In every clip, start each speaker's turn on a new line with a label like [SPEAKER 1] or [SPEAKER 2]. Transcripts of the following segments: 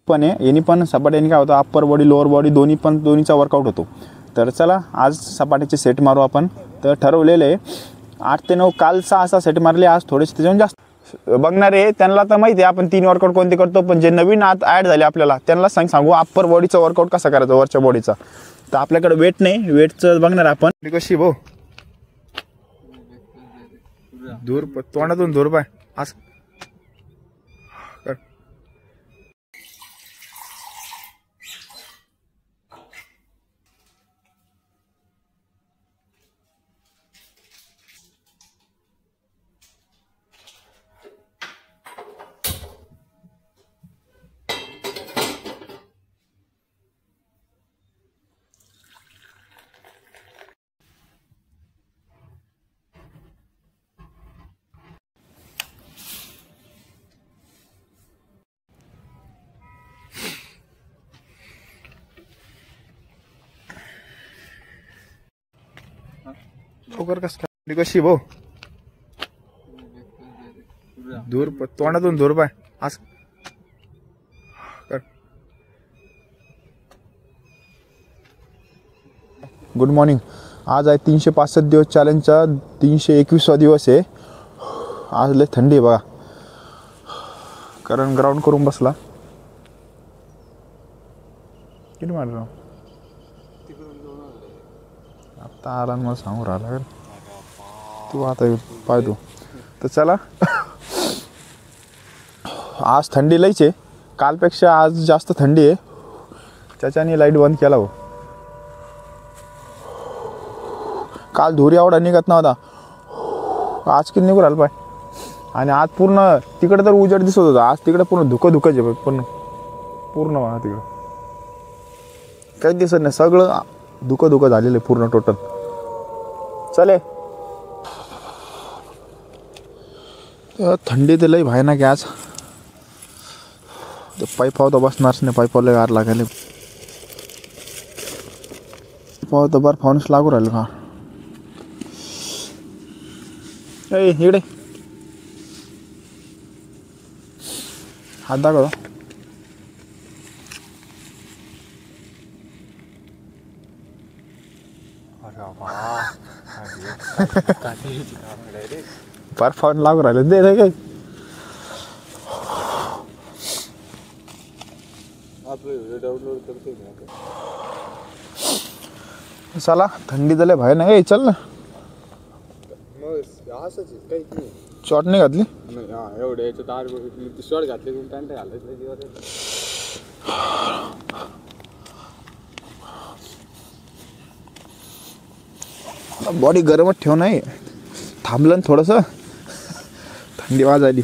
[SPEAKER 1] पण आहे यांनी पण सपाट्याने काय होतं अप्पर बॉडी लोअर बॉडी दोन्हीचा वर्कआउट होतो. तर चला आज सपाट्याचे सेट मारू आपण. तर ठरवलेलं आहे 8 ते 9 काल 6 सेट मारले, आज थोडेसे त्याच्याहून जास्त बघणारे त्यांना तर माहिती आहे आपण 3 वर्कआउट कोणते करतो, पण जे नवीन आता ॲड झाले आपल्याला त्यांना सांगू अप्पर बॉडीचा वर्कआउट कसा करायचा वरच्या बॉडीचा. तर आपल्याकडे वेट नाही, वेटचं बघणार आपण कशी भाऊ दूर तोंडातून दूर पाय आज लवकर कशी भाऊ दूर तोंडातून दूर पाय आज गुड मॉर्निंग. आज आहे 365 दिवस चॅलेंजचा 321वा दिवस आहे. आज लय थंडी आहे बघा, कारण ग्राउंड करून बसला. किती मारलं आता आला मला सांगू राहिला तू आता पाय तू. तर चला आज थंडी लईच आहे, कालपेक्षा आज जास्त थंडी आहे. त्याच्याने लाईट बंद केला हो. काल धुरी एवढा निघत नव्हता, आज किती निघू राहिला पाय. आणि आज पूर्ण तिकडे तर उजेड दिसत होता, आज तिकडे पूर्ण धुकंच आहे पूर्ण बघा तिकडं काहीच दिसत नाही, सगळं धुकं झालेलं आहे पूर्ण टोटल. चले थंडी तर लई भयानक आहे आज. पाईपावर तर बसणारच नाही, पाईपावर लय गार लागायला. पाव तर बरं फाऊनच लागू राहिलं का इकडे हात दाखव. बर्फ फाऊन लागू राहिलं दे काय. चला थंडी झाले भाई नाही चल ना. शॉर्ट नाही घातली
[SPEAKER 2] एवढे शॉर्ट घातले पॅन्ट घालायचं.
[SPEAKER 1] बॉडी गरमच ठेव नाही, थांबलं थोडंसं थंडी वाजायली.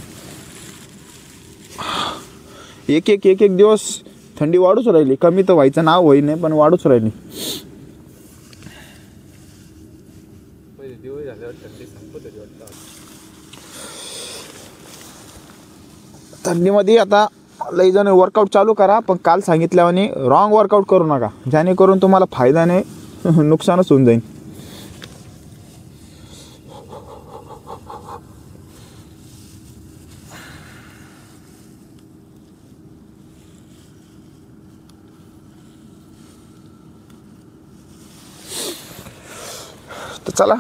[SPEAKER 1] एक दिवस थंडी वाढूच राहिली, कमी तर व्हायचं नाव होई नाही पण वाढूच राहिली. थंडीमध्ये आता लई जण वर्कआउट चालू करा, पण काल सांगितल्याने रॉंग वर्कआउट करू नका, जेणेकरून तुम्हाला फायदा नाही नुकसानच होऊन जाईल. तर चला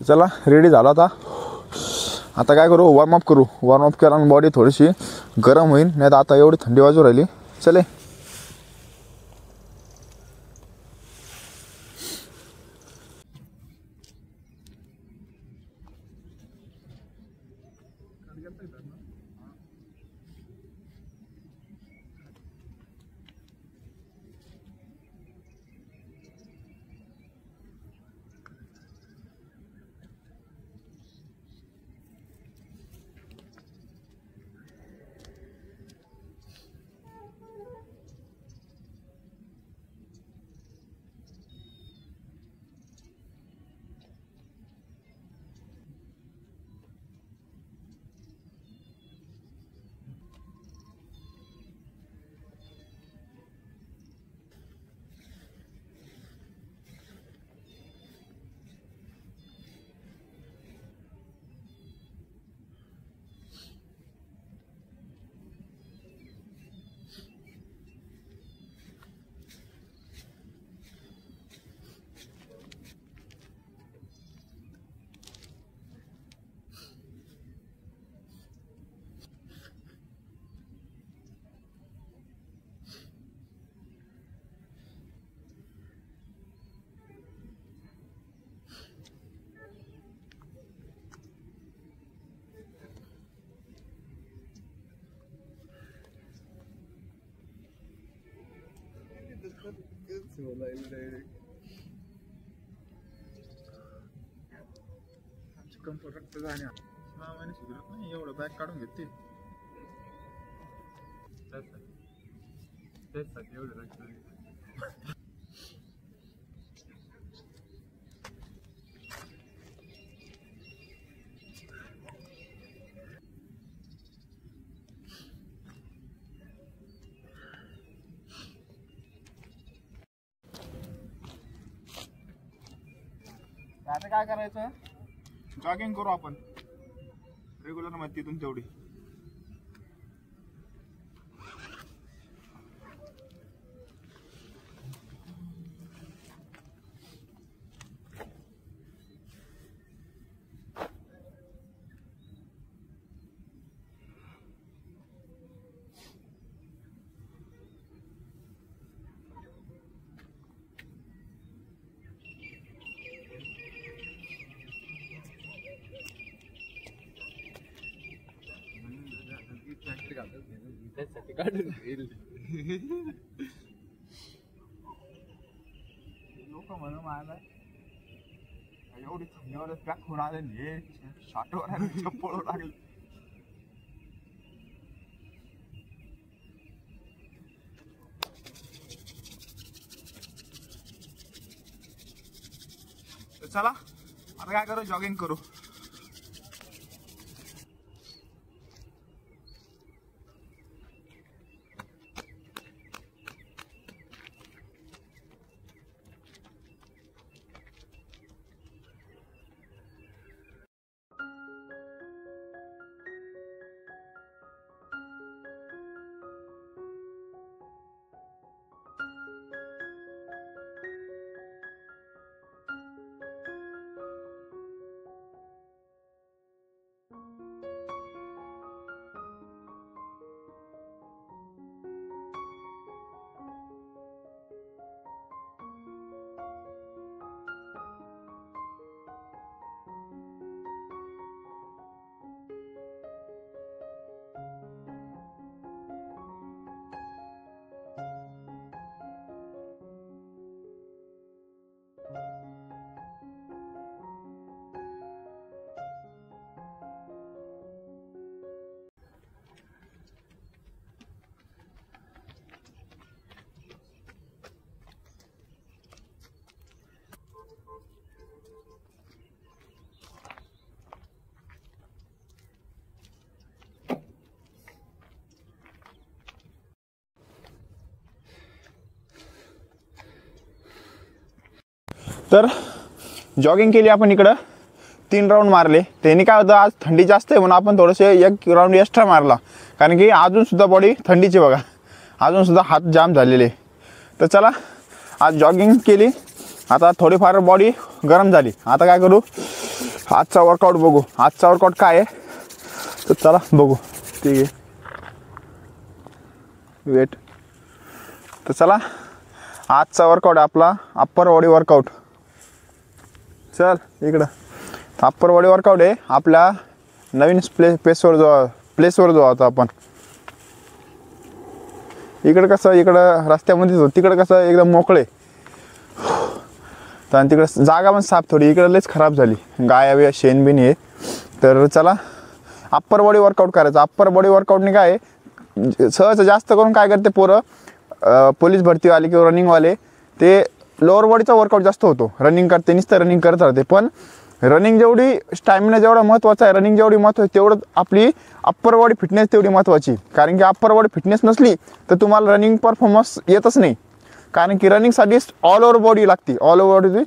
[SPEAKER 1] चला रेडी झाला. आता काय करू, वॉर्मअप करू. वॉर्मअप केल्यानं बॉडी थोडीशी गरम होईल, नाही तर आता एवढी थंडी वाजू राहिली. चले कम्फर्ट रक्त जाणे 6 महिने सुधरत नाही एवढं बॅग काढून घेते
[SPEAKER 2] त्यासाठी एवढं रक्त
[SPEAKER 1] आता काय करायचं जॉगिंग करू आपण रेग्युलर मध्ये तिथून तेवढी
[SPEAKER 2] त्यासाठी काढून घेईल
[SPEAKER 1] लोक म्हणून मला एवढी थंडीवर पॅक होऊन आले हे शाटवर चप्पल लागले चला आता काय करू जॉगिंग करू तर जॉगिंग केली आपण इकडं 3 राऊंड मारले त्यांनी काय होतं आज थंडी जास्त आहे म्हणून आपण थोडेसे 1 राऊंड एक्स्ट्रा मारला कारण की अजूनसुद्धा बॉडी थंडीची बघा अजूनसुद्धा हात जाम झालेले तर चला आज जॉगिंग केली आता थोडीफार बॉडी गरम झाली आता काय करू आजचा वर्कआउट बघू आजचा वर्कआउट काय आहे तर चला बघू ठीक आहे वेट तर चला आजचा वर्कआउट आपला अप्पर बॉडी वर्कआउट चल इकडं अप्पर बॉडी वर्कआउट आहे आपल्या नवीन प्लेसवर जो होता आपण इकडं कसं इकडं रस्त्यामध्येच होतं तिकडं कसं एकदम मोकळे तर आणि तिकडं जागा पण साफ थोडी इकडं लयच खराब झाली गाया बिया शेण बिन हे तर चला अप्पर बॉडी वर्कआउट करायचं अप्पर बॉडी वर्कआउटने काय सहज जास्त करून काय करते पोरं पोलीस भरतीवाले किंवा रनिंगवाले ते लोअर बॉडीचा वर्कआउट जास्त होतो रनिंग करते नुसतं रनिंग करत राहते पण रनिंग जेवढी स्टॅमिना जेवढा महत्त्वाचा आहे रनिंग जेवढी महत्त्वाची तेवढं आपली अप्पर बॉडी फिटनेस तेवढी महत्त्वाची कारण की अप्पर बॉडी फिटनेस नसली तर तुम्हाला रनिंग परफॉर्मन्स येतच नाही कारण की रनिंगसाठी ऑल ओव्हर बॉडी लागते ऑल ओव्हर बॉडी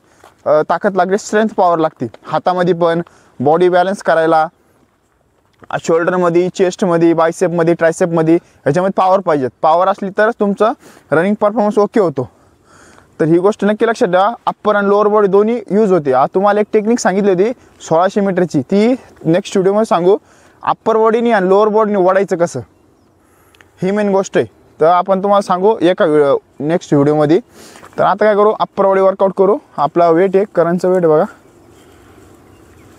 [SPEAKER 1] ताकद लागते स्ट्रेंथ पॉवर लागते हातामध्ये पण बॉडी बॅलन्स करायला शोल्डरमध्ये चेस्टमध्ये बायसेपमध्ये ट्रायसेपमध्ये ह्याच्यामध्ये पॉवर पाहिजेत पॉवर असली तरच तुमचं रनिंग परफॉर्मन्स ओके होतो तर ही गोष्ट नक्की लक्षात द्या अप्पर आणि लोअर बॉडी दोन्ही यूज होते आज तुम्हाला एक टेक्निक सांगितली होती 1600 मीटरची ती नेक्स्ट व्हिडिओमध्ये सांगू अप्पर बॉडीनी आणि लोअर बॉडीने ओढायचं कसं ही मेन गोष्ट आहे तर आपण तुम्हाला सांगू एका नेक्स्ट व्हिडिओमध्ये तर आता काय करू अप्पर बॉडी वर्कआउट करू आपला वेट आहे करणचं वेट बघा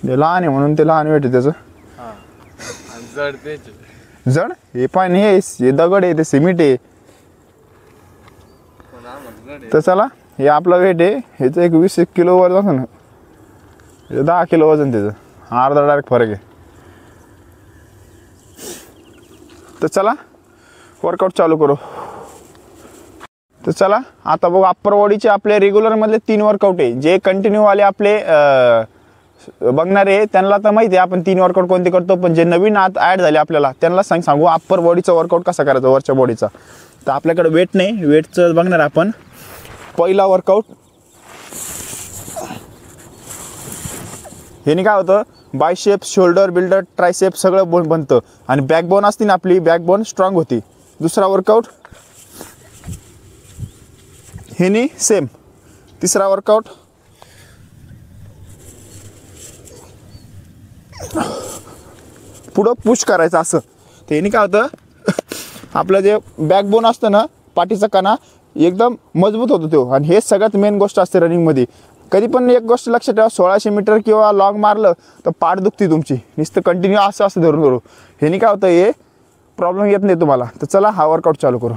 [SPEAKER 1] ते लहान आहे म्हणून ते लहान वेट आहे त्याचं जड हे पाणी हे दगड आहे ते सिमेंट आहे तर चला हे आपलं वेट आहे, ह्याचं एक 20 किलो वजन असं ना, 10 किलो वजन त्याचं, अर्धा डायरेक्ट फरक आहे. तर चला वर्कआउट चालू करू. तर चला आता बघू अप्पर बॉडीचे आपले रेग्युलरमधले 3 वर्कआउट आहे. जे कंटिन्यूवाले आपले बघणारे त्यांना तर माहिती आहे आपण 3 वर्कआउट कोणते करतो, पण जे नवीन आत ॲड झाले आपल्याला त्यांना सांगू अप्पर बॉडीचा वर्कआउट कसा करायचा वरच्या बॉडीचा. तर आपल्याकडे वेट नाही, वेटचं बघणार आपण. पहिला वर्कआउट ह्याने काय होतं, बायसेप, शोल्डर, बिल्डर, ट्रायसेप सगळं बनतं आणि बॅकबोन असते ना आपली, बॅकबोन स्ट्रॉंग होती. दुसरा वर्कआउट ह्याने सेम. तिसरा वर्कआउट पुढं पुश करायचं असं. तर ह्याने काय होतं, आपलं जे बॅकबोन असतं ना, पाठीचा कणा एकदम मजबूत होतो तो. आणि हे सगळ्यात मेन गोष्ट असते रनिंगमध्ये. कधी पण एक गोष्ट लक्षात ठेवा, 1600 मीटर किंवा लॉंग मारलं तर पाठ दुखती तुमची, नुसतं कंटिन्यू असं धरून. ह्याने काय होतं, हे प्रॉब्लेम येत नाही तुम्हाला. तर चला हा वर्कआउट चालू करू.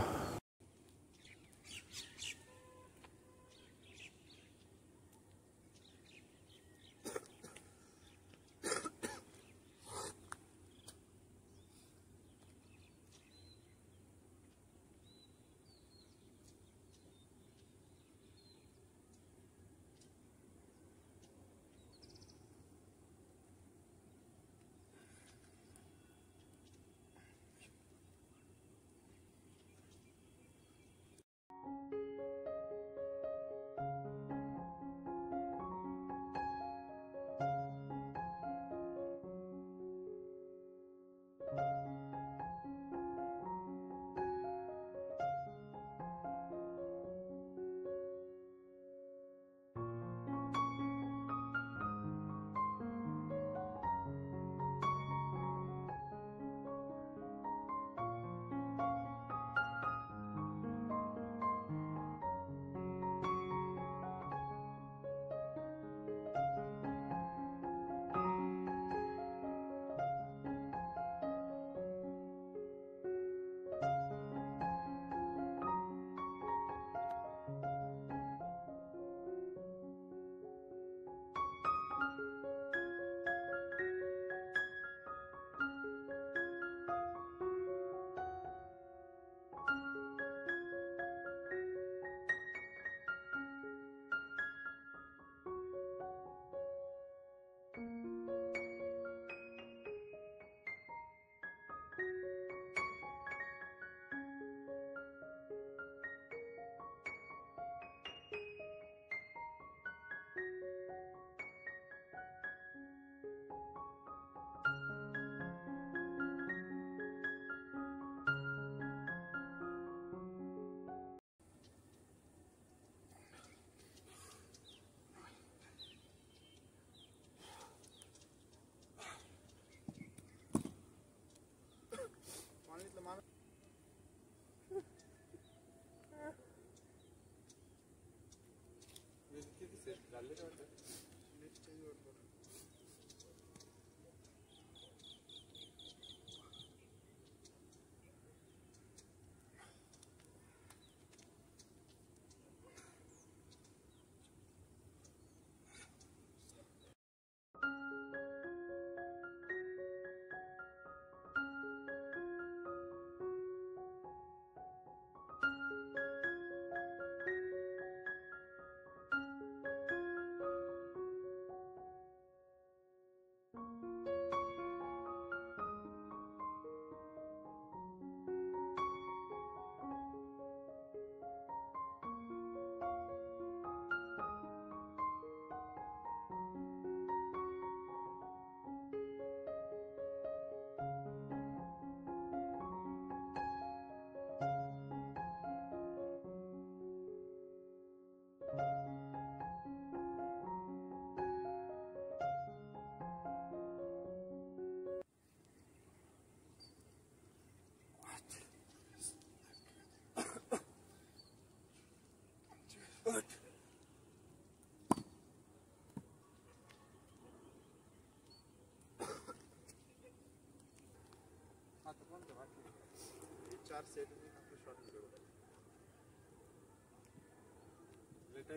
[SPEAKER 2] 6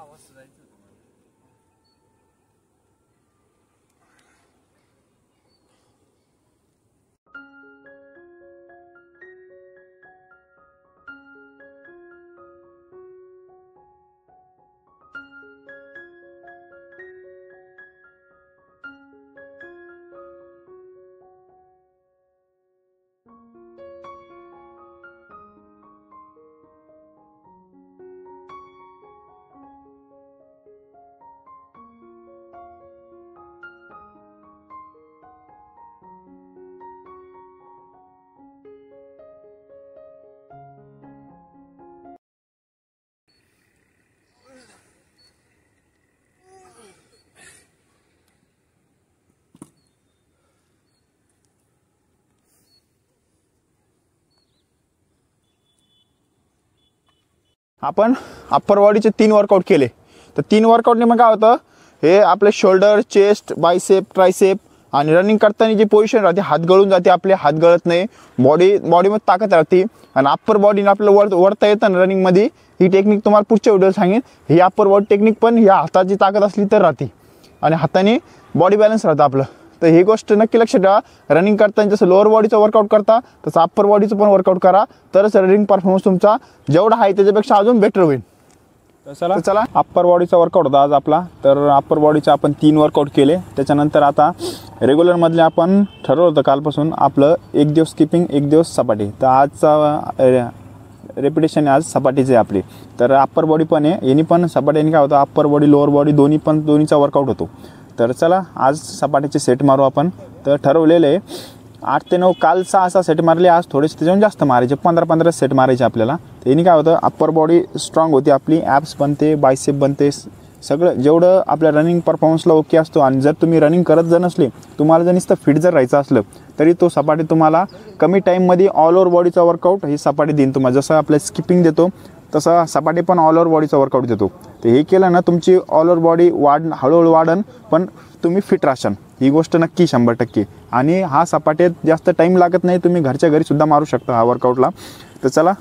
[SPEAKER 2] वाजता जायचं होतं मला.
[SPEAKER 1] आपण अप्पर बॉडीचे 3 वर्कआउट केले. तर 3 वर्कआउटने मग काय होतं, हे आपले शोल्डर, चेस्ट, बायसेप, ट्रायसेप आणि रनिंग करताना जी पोझिशन राहते, हात गळून जाते, आपले हात गळत नाही, बॉडीमध्ये ताकद राहते. आणि अप्पर बॉडीने आपल्याला वरता येतं ना रनिंगमध्ये. ही टेक्निक तुम्हाला पुढच्या व्हिडिओ सांगेन. ही अप्पर बॉडी टेक्निक पण ह्या हाताची ताकद असली तर राहते आणि हाताने बॉडी बॅलन्स राहतं आपलं. तर ही गोष्ट नक्की लक्षात ठेवा. रनिंग करताना जसं लोअर बॉडीचं वर्कआउट करता तसं अप्पर बॉडीचं पण वर्कआउट करा, तरच रनिंग परफॉर्मन्स तुमचा जेवढा आहे त्याच्यापेक्षा अजून बेटर होईल. तर चला अप्पर बॉडीचा वर्कआउट होता आज आपला. तर अप्पर बॉडीचे आपण 3 वर्कआउट केले. त्याच्यानंतर आता रेग्युलरमधले आपण ठरवलं होतं कालपासून आपलं 1 दिवस स्किपिंग, 1 दिवस सपाटी. तर आजचा रेपिटेशन आज सपाटीचे आपली. तर अप्पर बॉडी पण आहे, यांनी पण सपाटीने काय होतं, अप्पर बॉडी लोअर बॉडी दोन्हीचा वर्कआउट होतो. तर चला आज सपाटीचे सेट मारू आपण. तर ठरवलेलं आहे 8 ते 9, काल 6 सेट मारले, आज थोडेसे त्याच्याहून जास्त मारायचे, 15-15 सेट मारायचे आपल्याला. त्याने काय होतं, अप्पर बॉडी स्ट्रॉंग होती आपली, ॲप्स बनते, बायसेप बनते, सगळं जेवढं आपल्या रनिंग परफॉर्मन्सला ओके असतो. आणि जर तुम्ही रनिंग करत जर नसले, तुम्हाला जर नुसतं फिट जर राहायचं असलं, तरी तो सपाटी तुम्हाला कमी टाईममध्ये ऑल ओव्हर बॉडीचा वर्कआउट ही सपाटी देईन तुम्हाला. जसं आपल्या स्किपिंग देतो तसं सपाटी पण ऑल ओव्हर बॉडीचा वर्कआउट देतो. तर हे केलं ना, तुमची ऑल ओव्हर बॉडी हळूहळू वाढन, पण तुम्ही फिट राहशाल. ही गोष्ट नक्की 100%. आणि हा सपाटीत जास्त टाईम लागत नाही, तुम्ही घरच्या घरी सुद्धा मारू शकता हा वर्कआउटला. तर चला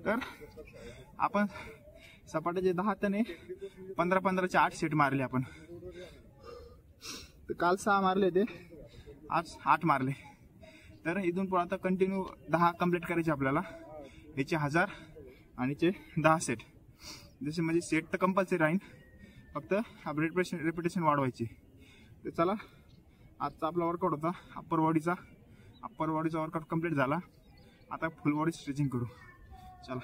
[SPEAKER 1] तर आपण सपाट्याचे 10 तने 15-15चे 8 सेट मारले आपण. तर काल 6 मारले ते, आज 8 मारले. तर इथून पुढे आता कंटिन्यू 10 कंप्लीट करायचे आपल्याला. याचे 1000 आणि चे 10 सेट. जसे म्हणजे सेट तर कंपल्सरी राहील, फक्त रेपिटेशन वाढवायची. तर चला, आजचा आपला वर्कआउट होता अप्पर बॉडीचा वर्कआउट कंप्लीट झाला. आता फुल बॉडी स्ट्रेचिंग करू. चला,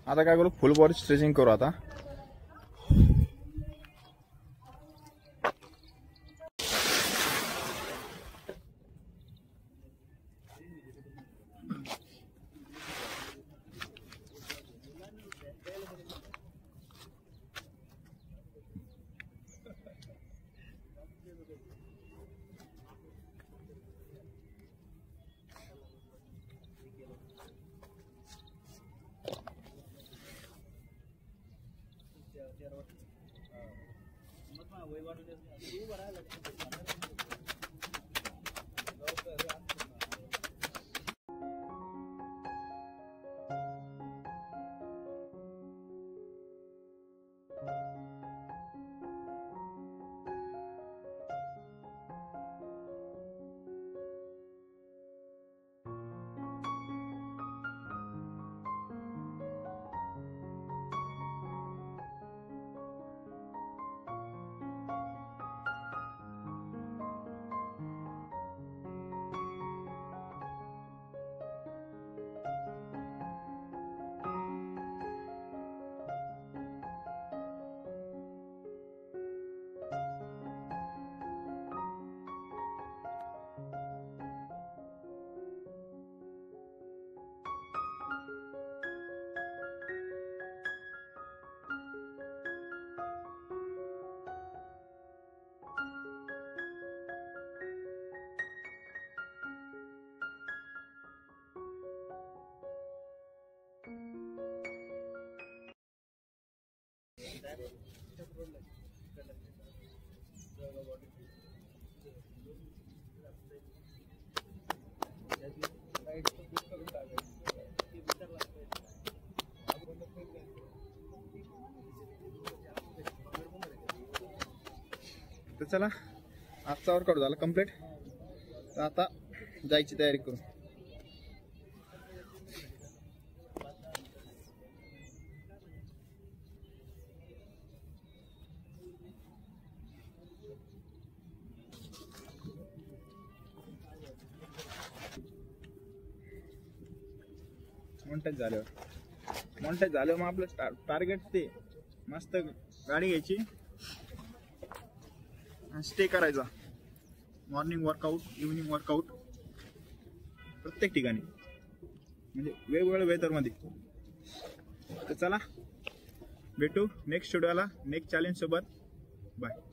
[SPEAKER 1] आता काय करू, फुल बॉडी स्ट्रेचिंग करू आता. तर चला, आजचा वर्कआउट झाला कंप्लीट. तर आता जायची तयारी करू. मॉन्टेज झाल्यावर मग आपलं टार्गेट ते मस्त गाडी घ्यायची, स्टे करायचा. मॉर्निंग वर्कआउट, इव्हनिंग वर्कआउट, प्रत्येक ठिकाणी, म्हणजे वेगवेगळ्या वेदरमध्ये. तर चला, भेटू नेक्स्ट व्हिडिओला नेक्स्ट चॅलेंज सोबत. बाय.